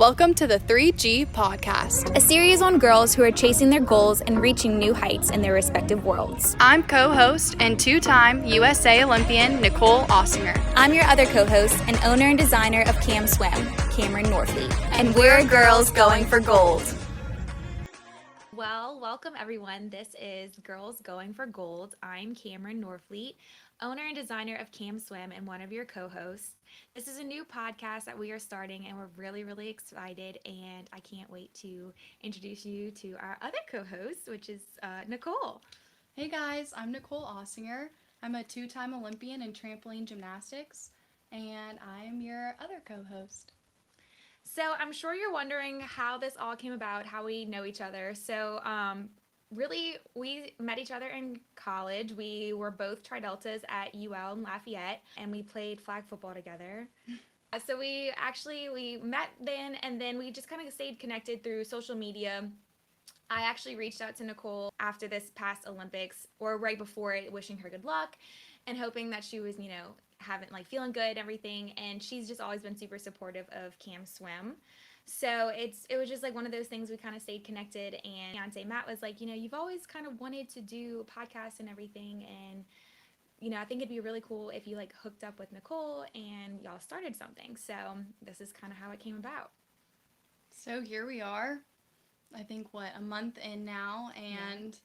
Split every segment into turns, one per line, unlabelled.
Welcome to the 3G Podcast,
a series on girls who are chasing their goals and reaching new heights in their respective worlds.
I'm co-host and two-time USA Olympian Nicole Ahsinger.
I'm your other co-host and owner and designer of Cam Swim, Cameron Norfleet. And we're girls going for gold.
Well, welcome everyone. This is Girls Going for Gold. I'm Cameron Norfleet, owner and designer of Cam Swim and one of your co-hosts. This is a new podcast that we are starting and we're really excited, and I can't wait to introduce you to our other co-host, which is Nicole.
Hey guys, I'm Nicole Ahsinger. I'm a two-time Olympian in trampoline gymnastics, and I'm your other co-host.
So I'm sure you're wondering how this all came about, how we know each other. So really, we met each other in college. We were both Tri-Deltas at UL in Lafayette, and we played flag football together. So we met then, and then we just kind of stayed connected through social media. I actually reached out to Nicole after this past Olympics, or right before it, wishing her good luck and hoping that she was, feeling good and everything. And she's just always been super supportive of Cam Swim. So it was just like one of those things. We kind of stayed connected, and fiance Matt was like, you've always kind of wanted to do podcasts and everything, and I think it'd be really cool if you hooked up with Nicole and y'all started something. So this is kind of how it came about.
So here we are, I think a month in now, and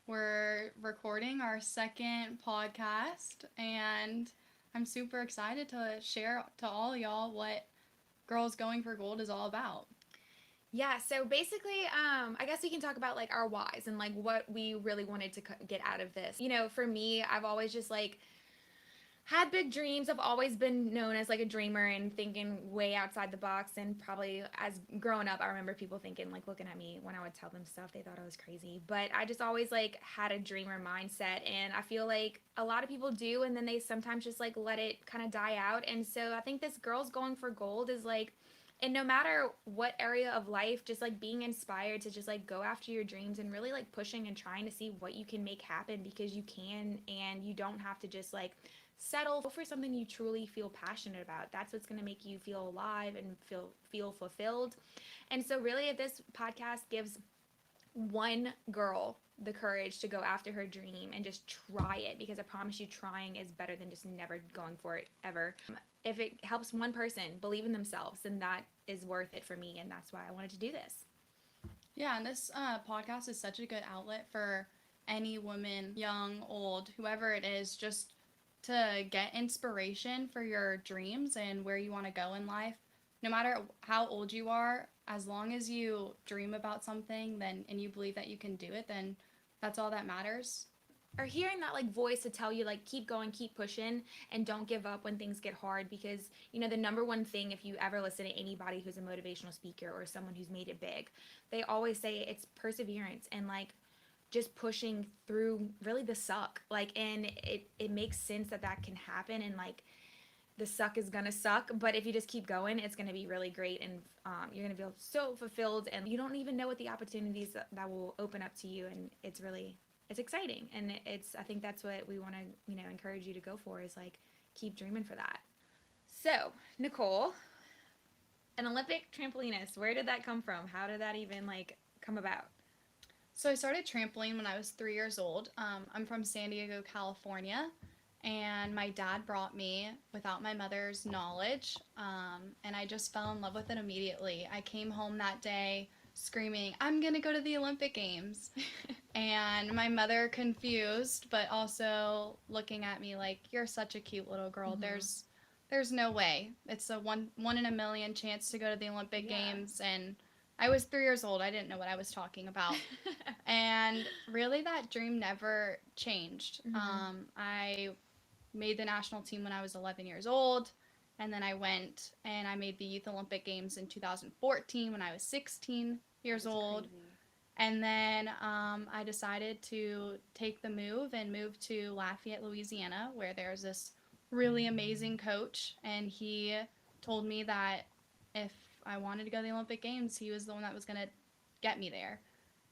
we're recording our second podcast, and I'm super excited to share to all y'all what Girls Going for Gold is all about.
Yeah, so basically, I guess we can talk about our whys and what we really wanted to get out of this. For me, I've always just had big dreams. I've always been known as a dreamer and thinking way outside the box. And probably as growing up, I remember people thinking, looking at me when I would tell them stuff, they thought I was crazy. But I just always had a dreamer mindset, and I feel like a lot of people do, and then they sometimes just let it kind of die out. And so I think this Girls Going for Gold is and no matter what area of life, just being inspired to just go after your dreams and really pushing and trying to see what you can make happen, because you can, and you don't have to just settle for something you truly feel passionate about. That's what's going to make you feel alive and feel fulfilled. And so really, this podcast gives one girl the courage to go after her dream and just try it, because I promise you, trying is better than just never going for it ever. If it helps one person believe in themselves, then that is worth it for me, and that's why I wanted to do this.
Yeah, and this podcast is such a good outlet for any woman, young, old, whoever it is, just to get inspiration for your dreams and where you want to go in life. No matter how old you are, as long as you dream about something and you believe that you can do it, then that's all that matters.
Or hearing that voice to tell you keep going, keep pushing, and don't give up when things get hard. Because the number one thing, if you ever listen to anybody who's a motivational speaker or someone who's made it big, they always say it's perseverance and just pushing through really the suck. And it makes sense that can happen, and the suck is gonna suck, but if you just keep going, it's gonna be really great, and you're gonna feel so fulfilled, and you don't even know what the opportunities that will open up to you, and it's exciting, and I think that's what we want to encourage you to go for, is keep dreaming for that. So Nicole, an Olympic trampolinist, where did that come from? How did that even come about?
So I started trampoline when I was 3 years old. I'm from San Diego, California, and my dad brought me without my mother's knowledge, and I just fell in love with it immediately. I came home that day screaming, "I'm gonna go to the Olympic Games," and my mother confused, but also looking at me "You're such a cute little girl. Mm-hmm. There's no way. It's a one in a million chance to go to the Olympic Games." And I was 3 years old. I didn't know what I was talking about. And really, that dream never changed. Mm-hmm. I made the national team when I was 11 years old. And then I went and I made the Youth Olympic Games in 2014 when I was 16 years old. Crazy. And then I decided to take the move and move to Lafayette, Louisiana, where there's this really amazing coach. And he told me that if I wanted to go to the Olympic Games, he was the one that was going to get me there.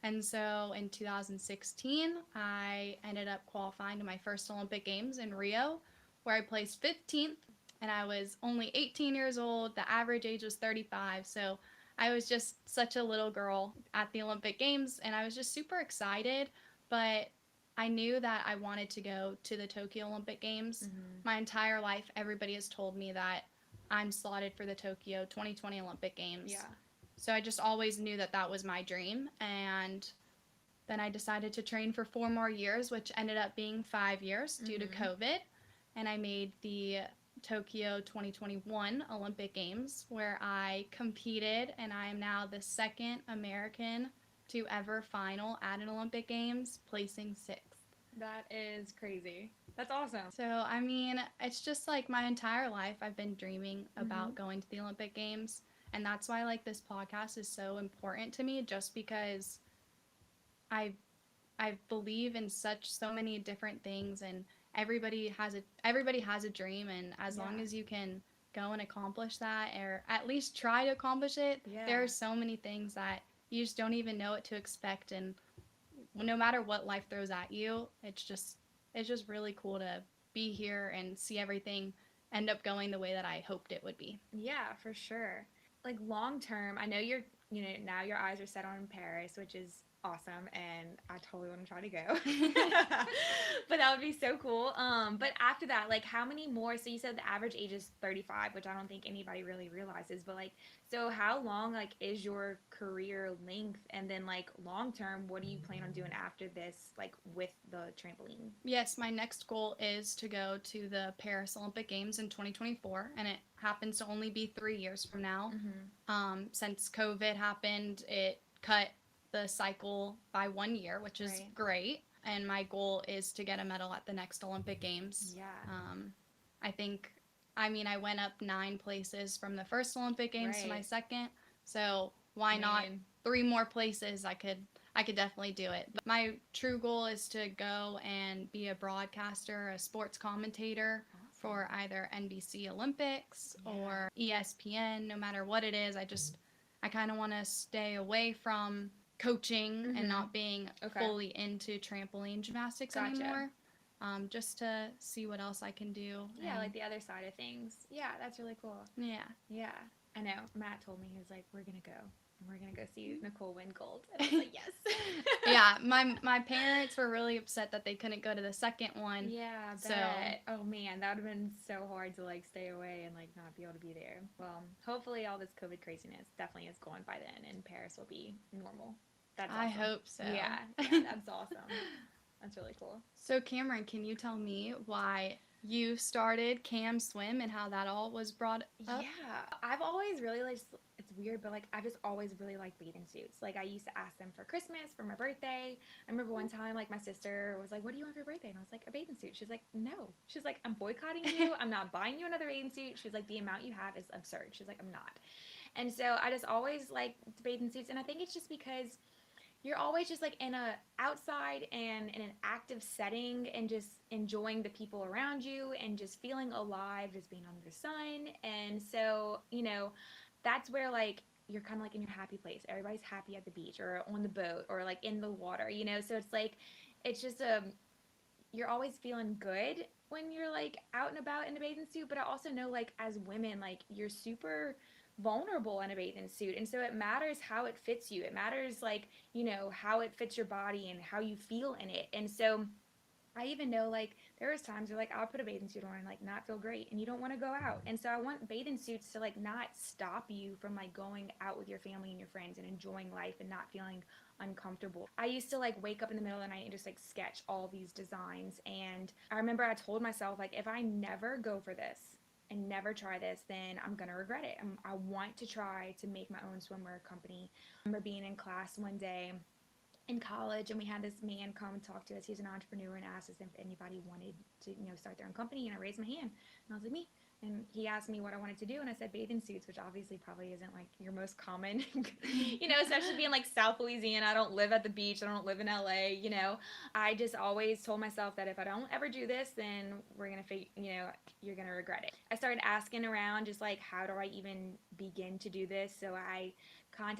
And so in 2016, I ended up qualifying to my first Olympic Games in Rio, where I placed 15th. And I was only 18 years old. The average age was 35. So I was just such a little girl at the Olympic Games, and I was just super excited, but I knew that I wanted to go to the Tokyo Olympic Games. My entire life, everybody has told me that I'm slotted for the Tokyo 2020 Olympic Games.
Yeah.
So I just always knew that that was my dream, and then I decided to train for 4 more years, which ended up being 5 years due to COVID. And I made the Tokyo 2021 Olympic Games, where I competed, and I am now the second American to ever final at an Olympic Games, placing 6th.
That is crazy. That's awesome.
So, I mean, it's just like my entire life I've been dreaming about going to the Olympic Games. And that's why, like, this podcast is so important to me, just because I believe in so many different things, and everybody has a dream, and as long as you can go and accomplish that, or at least try to accomplish it, there are so many things that you just don't even know what to expect, and no matter what life throws at you, it's just really cool to be here and see everything end up going the way that I hoped it would be.
Yeah, for sure. Like long term, I know now your eyes are set on Paris, which is awesome, and I totally want to try to go. But that would be so cool. But after that, like how many more? So you said the average age is 35, which I don't think anybody really realizes. But like, so how long like is your career length? And then like long term, what do you plan on doing after this, like with the trampoline?
Yes, my next goal is to go to the Paris Olympic Games in 2024, and it happens to only be 3 years from now. Since COVID happened, it cut the cycle by 1 year, which is great. And my goal is to get a medal at the next Olympic Games.
Yeah.
I went up 9 places from the first Olympic Games to my second. So why not 3 more places? I could definitely do it. But my true goal is to go and be a broadcaster, a sports commentator for either NBC Olympics or ESPN. No matter what it is, I kind of want to stay away from coaching and not being fully into trampoline gymnastics anymore. Just to see what else I can do.
Yeah, like the other side of things. Yeah, that's really cool.
Yeah.
Yeah. I know. Matt told me, he was like, we're going to go. And we're going to go see Nicole win gold. And I was like, yes.
Yeah, my parents were really upset that they couldn't go to the second one.
Yeah, I bet. Oh, man, that would have been so hard to, like, stay away and, like, not be able to be there. Well, hopefully all this COVID craziness definitely is going by then, and Paris will be normal. That's awesome.
I hope so.
Yeah, that's awesome. That's really cool.
So, Cameron, can you tell me why you started Cam Swim and how that all was brought up?
Yeah, I've always really it's weird, but like I've just always really liked bathing suits. Like I used to ask them for Christmas, for my birthday. I remember one time like my sister was like, "What do you want for your birthday?" And I was like, "A bathing suit." She's like, "No." She's like, "I'm boycotting you. I'm not buying you another bathing suit." She's like, "The amount you have is absurd." She's like, "I'm not." And so I just always liked bathing suits, and I think it's just because you're always just like in a outside and in an active setting and just enjoying the people around you and just feeling alive, just being under the sun. And so, that's where like you're kind of like in your happy place. Everybody's happy at the beach or on the boat or like in the water, so it's like it's just you're always feeling good when you're like out and about in a bathing suit. But I also know like as women, like you're super vulnerable in a bathing suit, and so it matters how it fits you. It matters like how it fits your body and how you feel in it. And so I even know like there was times where like I'll put a bathing suit on and like not feel great and you don't want to go out. And so I want bathing suits to like not stop you from like going out with your family and your friends and enjoying life and not feeling uncomfortable. I used to like wake up in the middle of the night and just like sketch all these designs, and I remember I told myself like if I never go for this and never try this, then I'm gonna regret it. I want to try to make my own swimwear company. I remember being in class one day in college, and we had this man come and talk to us. He was an entrepreneur, and asked us if anybody wanted to start their own company, and I raised my hand and I was like, me. And he asked me what I wanted to do, and I said bathing suits, which obviously probably isn't like your most common, especially being like South Louisiana. I don't live at the beach. I don't live in LA. I just always told myself that if I don't ever do this, then we're going to you're going to regret it. I started asking around just like, how do I even begin to do this? So I found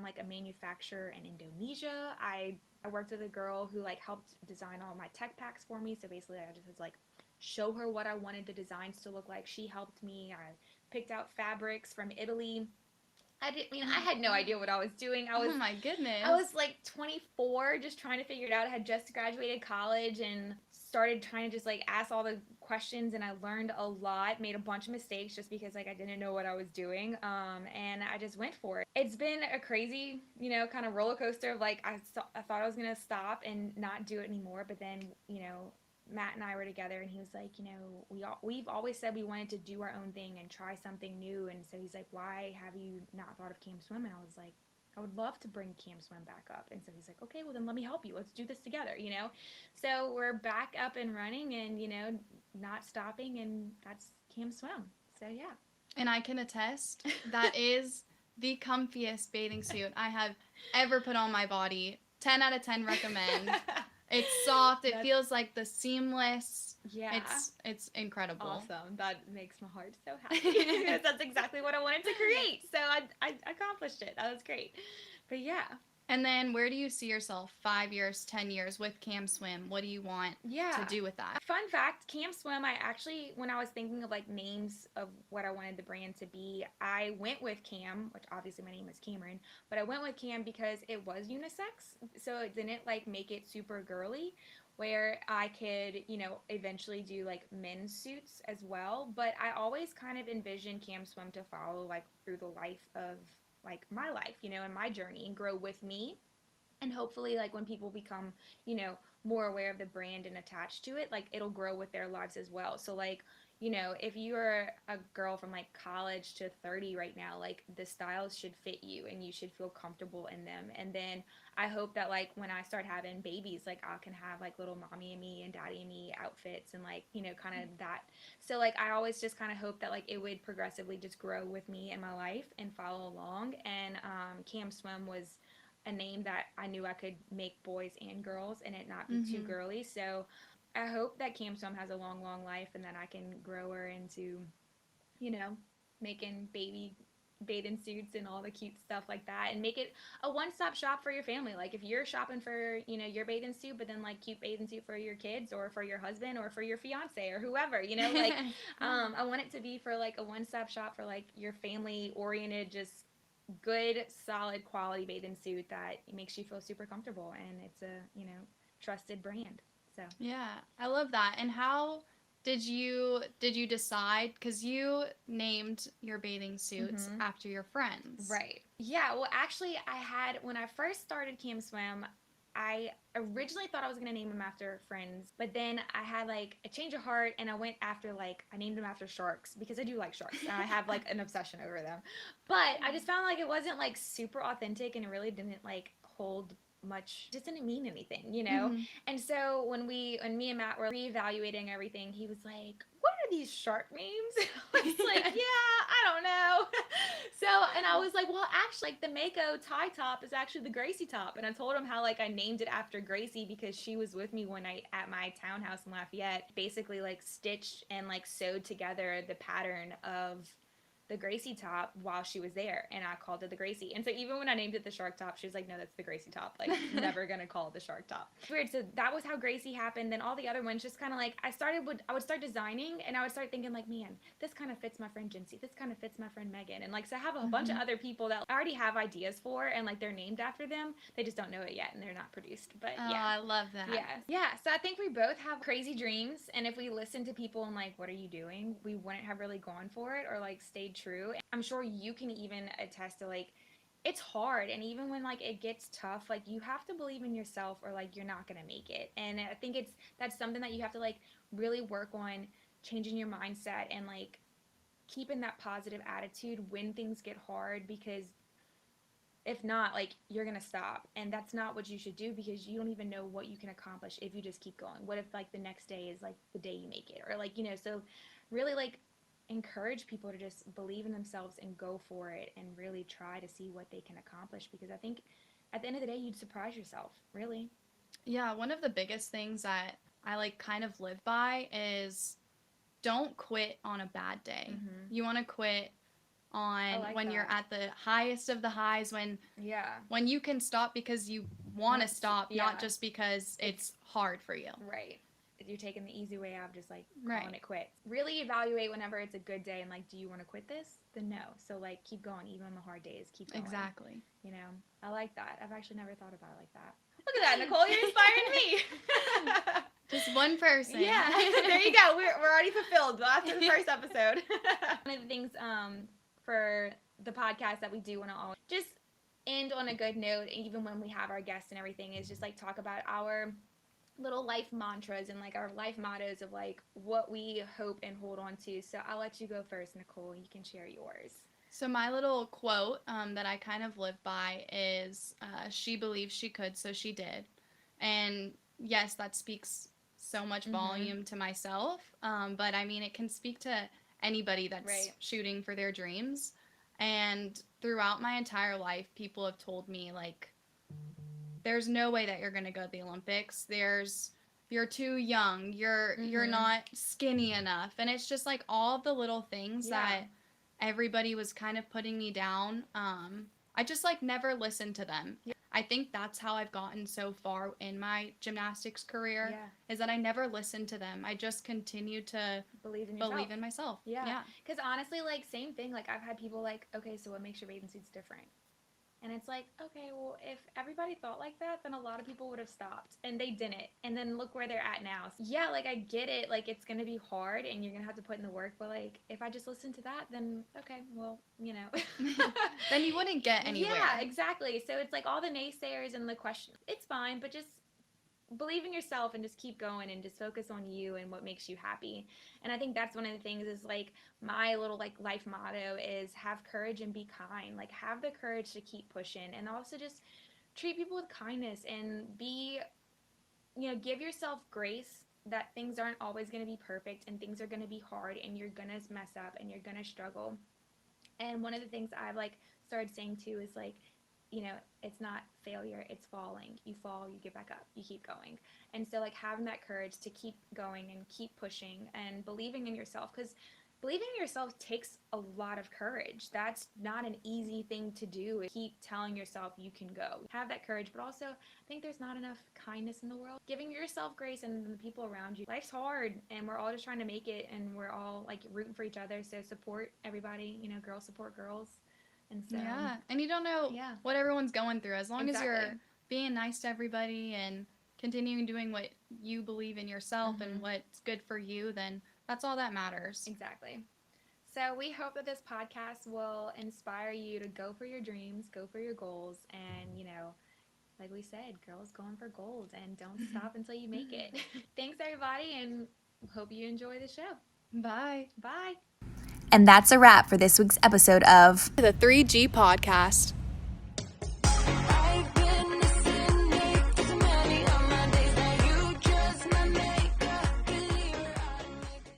like a manufacturer in Indonesia. I worked with a girl who like helped design all my tech packs for me. So basically I just was like, show her what I wanted the designs to look like. She helped me. I picked out fabrics from Italy. I had no idea what I was doing.
Oh my goodness.
I was like 24, just trying to figure it out. I had just graduated college and started trying to just like ask all the questions, and I learned a lot, made a bunch of mistakes just because like I didn't know what I was doing. And I just went for it. It's been a crazy, kind of roller coaster of like I thought I was gonna stop and not do it anymore, but then Matt and I were together, and he was like, we've always said we wanted to do our own thing and try something new, and so he's like, why have you not thought of Cam Swim? And I was like, I would love to bring Cam Swim back up. And so he's like, okay, well then let me help you. Let's do this together, So we're back up and running and, not stopping, and that's Cam Swim. So yeah.
And I can attest, that is the comfiest bathing suit I have ever put on my body. 10 out of 10 recommend. It's soft. It feels like the seamless.
Yeah.
It's incredible.
Awesome. That makes my heart so happy because that's exactly what I wanted to create. So I accomplished it. That was great. But yeah.
And then where do you see yourself 5 years, 10 years with Cam Swim? What do you want to do with that?
Fun fact, Cam Swim, when I was thinking of like names of what I wanted the brand to be, I went with Cam, which obviously my name is Cameron, but I went with Cam because it was unisex. So it didn't like make it super girly, where I could, eventually do like men's suits as well. But I always kind of envisioned Cam Swim to follow like through the life of like my life, and my journey, and grow with me. And hopefully like when people become, more aware of the brand and attached to it, like it'll grow with their lives as well. So like, if you're a girl from like college to 30 right now, like the styles should fit you and you should feel comfortable in them. And then I hope that like when I start having babies, like I can have like little mommy and me and daddy and me outfits and like, kind of that. So like I always just kind of hope that like it would progressively just grow with me in my life and follow along. And Cam Swim was a name that I knew I could make boys and girls and it not be too girly. So I hope that Cam Swim has a long, long life and that I can grow her into, making baby bathing suits and all the cute stuff like that, and make it a one-stop shop for your family. Like if you're shopping for, your bathing suit, but then like cute bathing suit for your kids or for your husband or for your fiance or whoever, like I want it to be for like a one-stop shop for like your family oriented, just good, solid quality bathing suit that makes you feel super comfortable, and it's a, trusted brand. So
yeah, I love that. And how did you decide, because you named your bathing suits after your friends?
Right. Yeah, well actually when I first started Cam Swim, I originally thought I was going to name them after friends, but then I had like a change of heart and I went after I named them after sharks because I do like sharks and I have like an obsession over them. But I just found like it wasn't like super authentic and it really didn't like hold much, just didn't mean anything, And so when me and Matt were reevaluating everything, he was like, what are these shark names? I was like, yeah, I don't know. And I was like, well, actually, like the Mako tie top is actually the Gracie top. And I told him how like I named it after Gracie because she was with me one night at my townhouse in Lafayette, basically like stitched and like sewed together the pattern of the Gracie top while she was there, and I called it the Gracie. And so even when I named it the shark top, she was like, no, that's the Gracie top, like never gonna call it the shark top. Weird. So that was how Gracie happened. Then all the other ones just kind of like I would start designing and I would start thinking like, man, this kind of fits my friend Jinsey, this kind of fits my friend Megan, and like so I have a bunch of other people that I already have ideas for and like they're named after them, they just don't know it yet and they're not produced. But yeah,
I love that.
Yeah, so I think we both have crazy dreams, and if we listen to people and like, what are you doing, we wouldn't have really gone for it or like stayed true. I'm sure you can even attest to like it's hard, and even when like it gets tough, like you have to believe in yourself or like you're not gonna make it. And I think that's something that you have to like really work on, changing your mindset and like keeping that positive attitude when things get hard, because if not, like you're gonna stop, and that's not what you should do, because you don't even know what you can accomplish if you just keep going. What if like the next day is like the day you make it, or like so really like encourage people to just believe in themselves and go for it and really try to see what they can accomplish, because I think at the end of the day you'd surprise yourself, really.
Yeah, one of the biggest things that I like kind of live by is don't quit on a bad day. You want to quit on when you're at the highest of the highs, when you can stop because you want to stop, not just because it's hard for you.
Right. you're taking the easy way out of just like
Right.
calling it quits. Really evaluate whenever it's a good day and like, do you want to quit this? Then no. So like keep going even on the hard days. Keep going.
Exactly.
You know, I like that. I've actually never thought about it like that. Look at that, Nicole. You're inspiring me.
Just one person.
Yeah, there you go. We're already fulfilled after the first episode. One of the things for the podcast that we do want to always just end on a good note, even when we have our guests and everything, is just like talk about our little life mantras and like our life mottos of like what we hope and hold on to. So I'll let you go first, Nicole. You can share yours.
So my little quote that I kind of live by is, she believed she could, so she did. And yes, that speaks so much volume to myself. But I mean, it can speak to anybody that's shooting for their dreams. And throughout my entire life, people have told me, like, there's no way that you're going to go to the Olympics. You're too young. You're not skinny enough. And it's just like all the little things that everybody was kind of putting me down. I just like never listened to them. I think that's how I've gotten so far in my gymnastics career, is that I never listened to them. I just continued to
believe in
myself.
Yeah. Because honestly, like, same thing. Like, I've had people like, okay, so what makes your bathing suits different? And it's like, okay, well, if everybody thought like that, then a lot of people would have stopped. And they didn't. And then look where they're at now. So, yeah, like, I get it. Like, it's going to be hard and you're going to have to put in the work. But, like, if I just listen to that, then, okay, well, you know.
Then you wouldn't get anywhere.
Yeah, exactly. So it's like all the naysayers and the questions. It's fine, but just believe in yourself and just keep going and just focus on you and what makes you happy. And I think that's one of the things is like my little like life motto is have courage and be kind. Like have the courage to keep pushing and also just treat people with kindness and be, you know, give yourself grace that things aren't always going to be perfect and things are going to be hard and you're going to mess up and you're going to struggle. And one of the things I've like started saying too is like, you know, it's not failure, it's falling. You fall, you get back up, you keep going. And so like having that courage to keep going and keep pushing and believing in yourself, because believing in yourself takes a lot of courage. That's not an easy thing to do. Keep telling yourself you can go. Have that courage, but also I think there's not enough kindness in the world. Giving yourself grace and the people around you. Life's hard and we're all just trying to make it and we're all like rooting for each other. So support everybody, you know, girls support girls. And so,
yeah, and you don't know what everyone's going through. As long as you're being nice to everybody and continuing doing what you believe in yourself and what's good for you, then that's all that matters.
Exactly. So we hope that this podcast will inspire you to go for your dreams, go for your goals, and, you know, like we said, girls going for gold, and don't stop until you make it. Thanks, everybody, and hope you enjoy the show.
Bye.
Bye.
And that's a wrap for this week's episode of
The 3G Podcast.